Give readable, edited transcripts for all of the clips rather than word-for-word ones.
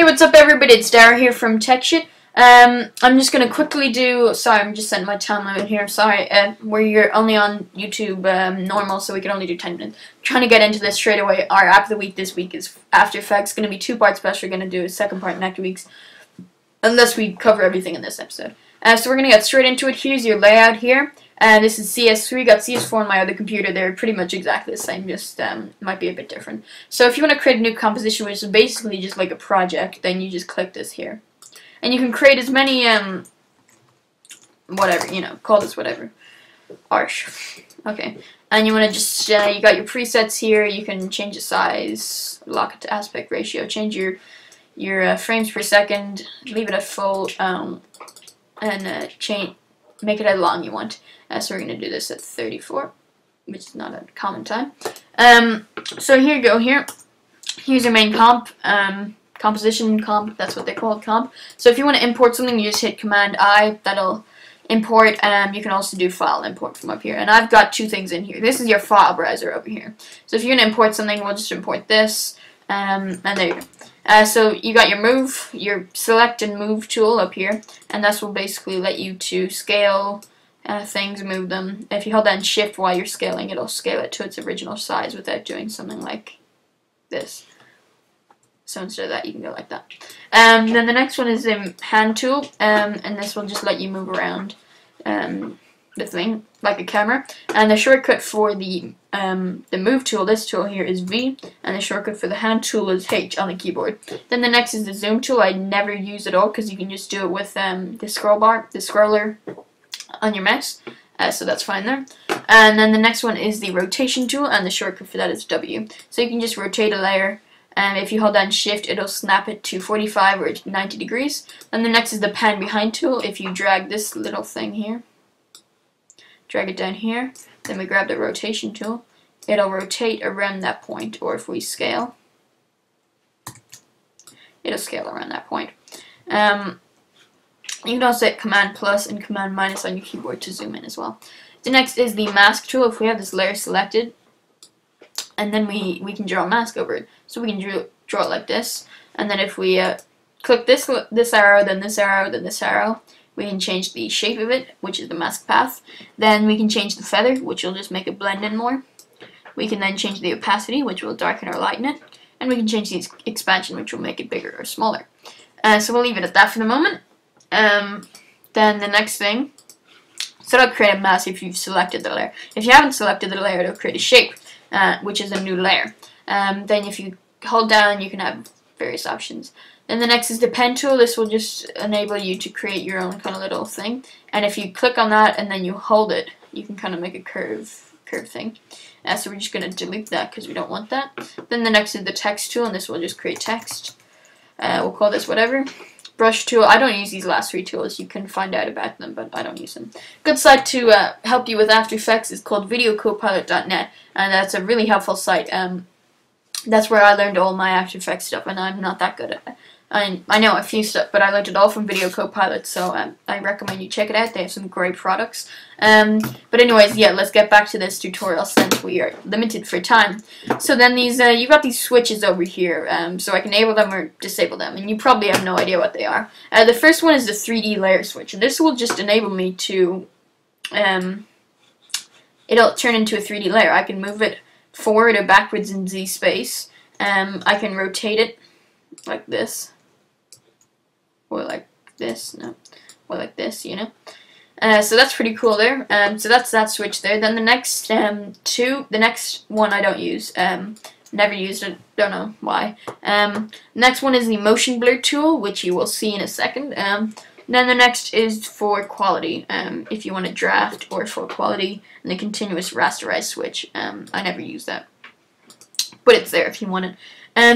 Hey, what's up everybody, it's Dara here from TechShit. I'm just going to quickly do, sorry, I'm just setting my time limit here, sorry, where you're only on YouTube normal, so we can only do 10 minutes. I'm trying to get into this straight away. Our app of the week this week is After Effects. It's going to be 2 parts special. We're going to do a second part next week's, unless we cover everything in this episode. So we're going to get straight into it. Here's your layout here. This is CS3, got CS4 on my other computer. They're pretty much exactly the same, just might be a bit different. So if you want to create a new composition, which is basically just like a project, then you just click this here. And you can create as many, whatever, you know, call this whatever. Arch. Okay. And you want to just, you got your presets here. You can change the size, lock it to aspect ratio, change your frames per second, leave it at full, and make it as long you want. So we're going to do this at 34, which is not a common time. So here you go. Here's your main comp, composition comp. That's what they call it, comp. So if you want to import something, you just hit Command I. That'll import. You can also do file import from up here. And I've got 2 things in here. This is your file browser over here. So if you're going to import something, we'll just import this. And there you go. So you got your select and move tool up here, and this will basically let you to scale things, move them. If you hold down shift while you're scaling, it'll scale it to its original size without doing something like this. So instead of that, you can go like that. Then the next one is the hand tool, and this will just let you move around the thing like a camera. And the shortcut for the move tool, this tool here, is V, and the shortcut for the hand tool is H on the keyboard. Then the next is the zoom tool. I never use it all because you can just do it with the scroll bar, the scroller on your mouse. So that's fine there. And then the next one is the rotation tool, and the shortcut for that is W. So you can just rotate a layer. If you hold down shift, it'll snap it to 45 or 90 degrees. Then the next is the pan behind tool. If you drag this little thing here, drag it down here, then we grab the rotation tool, it'll rotate around that point, or if we scale, it'll scale around that point. You can also hit Command plus and Command minus on your keyboard to zoom in as well. The next is the mask tool. If we have this layer selected, and then we can draw a mask over it. So we can draw it like this, and then if we click this arrow, then this arrow, then this arrow, we can change the shape of it, which is the mask path. Then we can change the feather, which will just make it blend in more. We can then change the opacity, which will darken or lighten it. And we can change the expansion, which will make it bigger or smaller. So we'll leave it at that for the moment. Then the next thing, so it'll create a mask if you've selected the layer. If you haven't selected the layer, it'll create a shape, which is a new layer. Then if you hold down, you can have various options. Then the next is the pen tool. This will just enable you to create your own kind of little thing. And if you click on that and then you hold it, you can kind of make a curve thing. So we're just going to delete that because we don't want that. Then the next is the text tool, and this will just create text. We'll call this whatever. Brush tool. I don't use these last 3 tools. You can find out about them, but I don't use them. Good site to help you with After Effects is called videocopilot.net, and that's a really helpful site. That's where I learned all my After Effects stuff, and I'm not that good at it. I know a few stuff, but I learned it all from Video Copilot, so I recommend you check it out. They have some great products. But anyways, yeah, let's get back to this tutorial since we are limited for time. So then these, you got these switches over here, so I can enable them or disable them, and you probably have no idea what they are. The first one is the 3D layer switch, and this will just enable me to, it'll turn into a 3D layer. I can move it forward or backwards in Z space. I can rotate it like this. Or like this, no, or like this, you know. So that's pretty cool there. So that's that switch there. Then the next the next one I don't use. Never used it, don't know why. Next one is the motion blur tool, which you will see in a second. Then the next is for quality. If you want to draft, or for quality, and the continuous rasterized switch. I never use that, but it's there if you want it.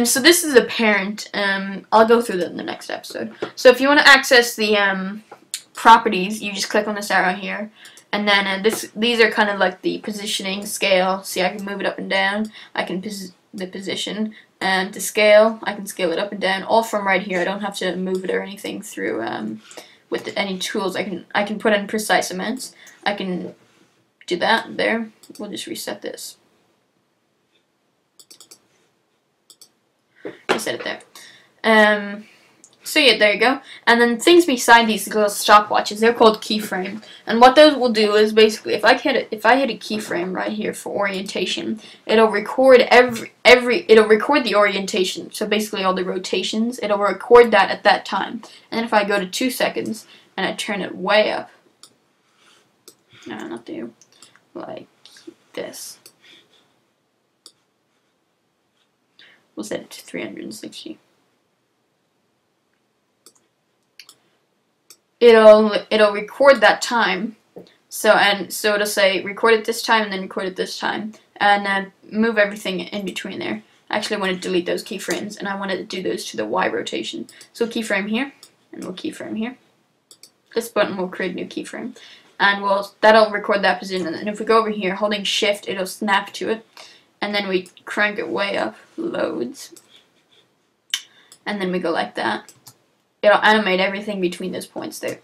So this is a parent. I'll go through that in the next episode. So if you want to access the properties, you just click on this arrow here, and then these are kind of like the positioning, scale. See, I can move it up and down. I can the position, and to scale, I can scale it up and down, all from right here. I don't have to move it or anything through with any tools. I can put in precise amounts. I can do that there. We'll just reset this. Reset it there. So yeah, there you go. And then things beside these little stopwatches, they're called keyframe. And what those will do is basically, if I hit a keyframe right here for orientation, it'll record it'll record the orientation. So basically all the rotations, it'll record that at that time. And then if I go to 2 seconds and I turn it way up, no, not there, like this. We'll set it to 360. It'll record that time, so it'll say record it this time and then record it this time, and move everything in between there. Actually, I want to delete those keyframes, and I want to do those to the Y rotation. So keyframe here, and we'll keyframe here. This button will create a new keyframe, and that'll record that position. And then if we go over here, holding Shift, it'll snap to it, and then we crank it way up, loads, and then we go like that. It'll animate everything between those points there.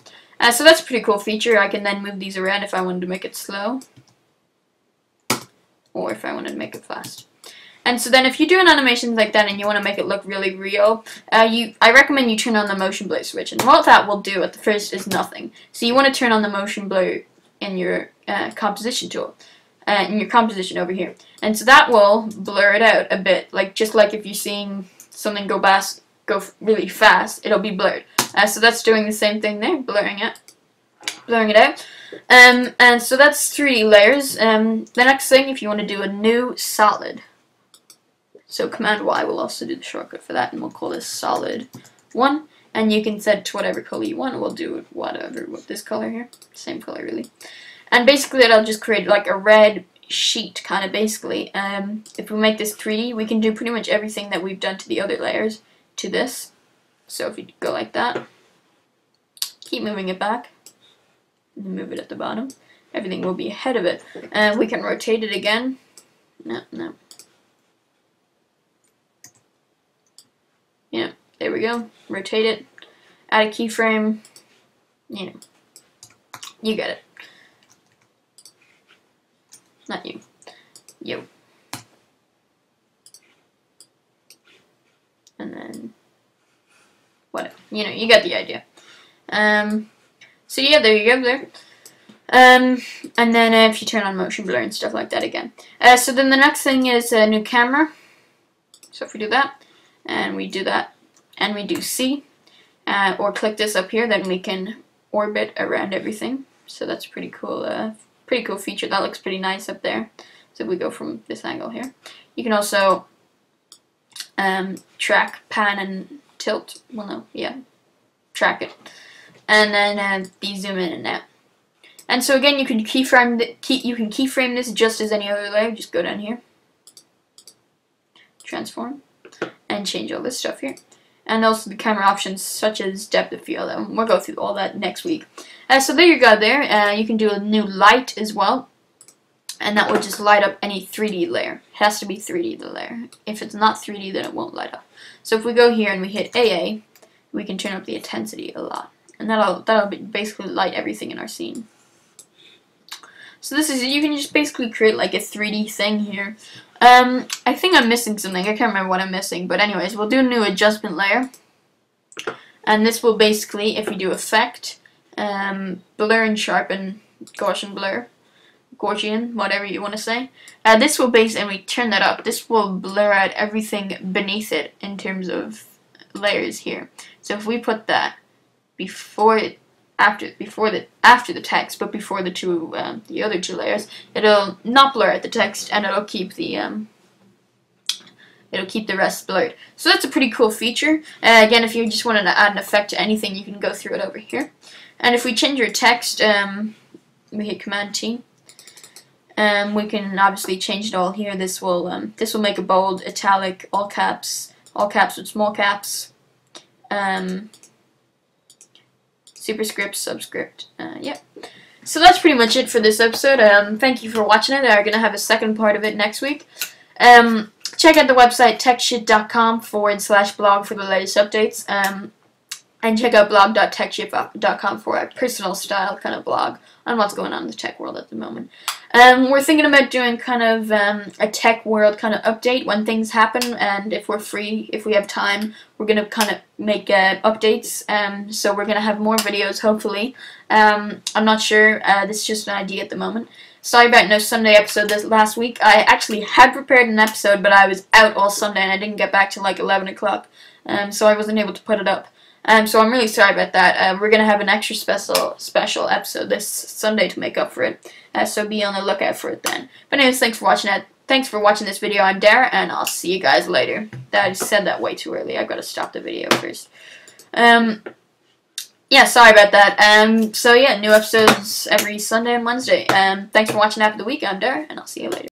So that's a pretty cool feature. I can then move these around if I wanted to make it slow, or if I wanted to make it fast. And so then if you're doing animations like that and you want to make it look really real, I recommend you turn on the motion blur switch. And what that will do at the first is nothing. So you want to turn on the motion blur in your composition tool, in your composition over here. And so that will blur it out a bit, just like if you're seeing something go really fast, it'll be blurred. So that's doing the same thing there, blurring it out. And so that's 3D layers. The next thing, if you want to do a new solid, so Command Y will also do the shortcut for that, and we'll call this solid 1. And you can set it to whatever color you want. We'll do whatever with this color here, same color really. And basically, it'll just create like a red sheet, kind of basically. If we make this 3D, we can do pretty much everything that we've done to the other layers to this. So if you go like that, keep moving it back, and move it at the bottom, everything will be ahead of it. And we can rotate it again. No. Yeah, there we go. Rotate it, add a keyframe, you get it. Not you. Yo. And then whatever, you got the idea. So yeah, there you go there. And then if you turn on motion blur and stuff like that again. So then the next thing is a new camera. So if we do that, and we do that, and we do C, or click this up here, then we can orbit around everything. So that's pretty cool feature. That looks pretty nice up there. So if we go from this angle here, you can also track, pan, and tilt. Well, no, yeah, track it, and then be zoom in and out. And so again, you can keyframe this just as any other layer. Just go down here, transform, and change all this stuff here. And also the camera options such as depth of field. And we'll go through all that next week. So there you go there. You can do a new light as well. And that will just light up any 3D layer. It has to be 3D, the layer. If it's not 3D, then it won't light up. So if we go here and we hit AA, we can turn up the intensity a lot. And that'll basically light everything in our scene. So you can just basically create like a 3D thing here. I think I'm missing something. I can't remember what I'm missing. But anyways, we'll do a new adjustment layer. And this will basically, if we do effect, blur and sharpen, Gaussian blur, Gaussian, whatever you want to say. This will and we turn that up. This will blur out everything beneath it in terms of layers here. So if we put that after the text, but before the other two layers, it'll not blur out the text, and it'll keep the rest blurred. So that's a pretty cool feature. Again, if you just wanted to add an effect to anything, you can go through it over here. And if we change your text, we hit Command T. We can obviously change it all here. This will make it bold, italic, all caps with small caps, superscript, subscript. Yeah. So that's pretty much it for this episode. Thank you for watching it. I'm gonna have a second part of it next week. Check out the website techshit.com/blog for the latest updates. And check out blog.techshift.com for a personal style kind of blog on what's going on in the tech world at the moment. We're thinking about doing kind of a tech world kind of update when things happen, and if we're free, if we have time, we're going to kind of make updates. So we're going to have more videos, hopefully. I'm not sure. This is just an idea at the moment. Sorry about no Sunday episode this last week. I actually had prepared an episode, but I was out all Sunday and I didn't get back till like 11 o'clock. So I wasn't able to put it up. So I'm really sorry about that. We're going to have an extra special episode this Sunday to make up for it. So be on the lookout for it then. But anyways, thanks for watching that. Thanks for watching this video. I'm Dara, and I'll see you guys later. I said that way too early. I've got to stop the video first. Yeah, sorry about that. So yeah, new episodes every Sunday and Wednesday. Thanks for watching App of the Week. I'm Dara, and I'll see you later.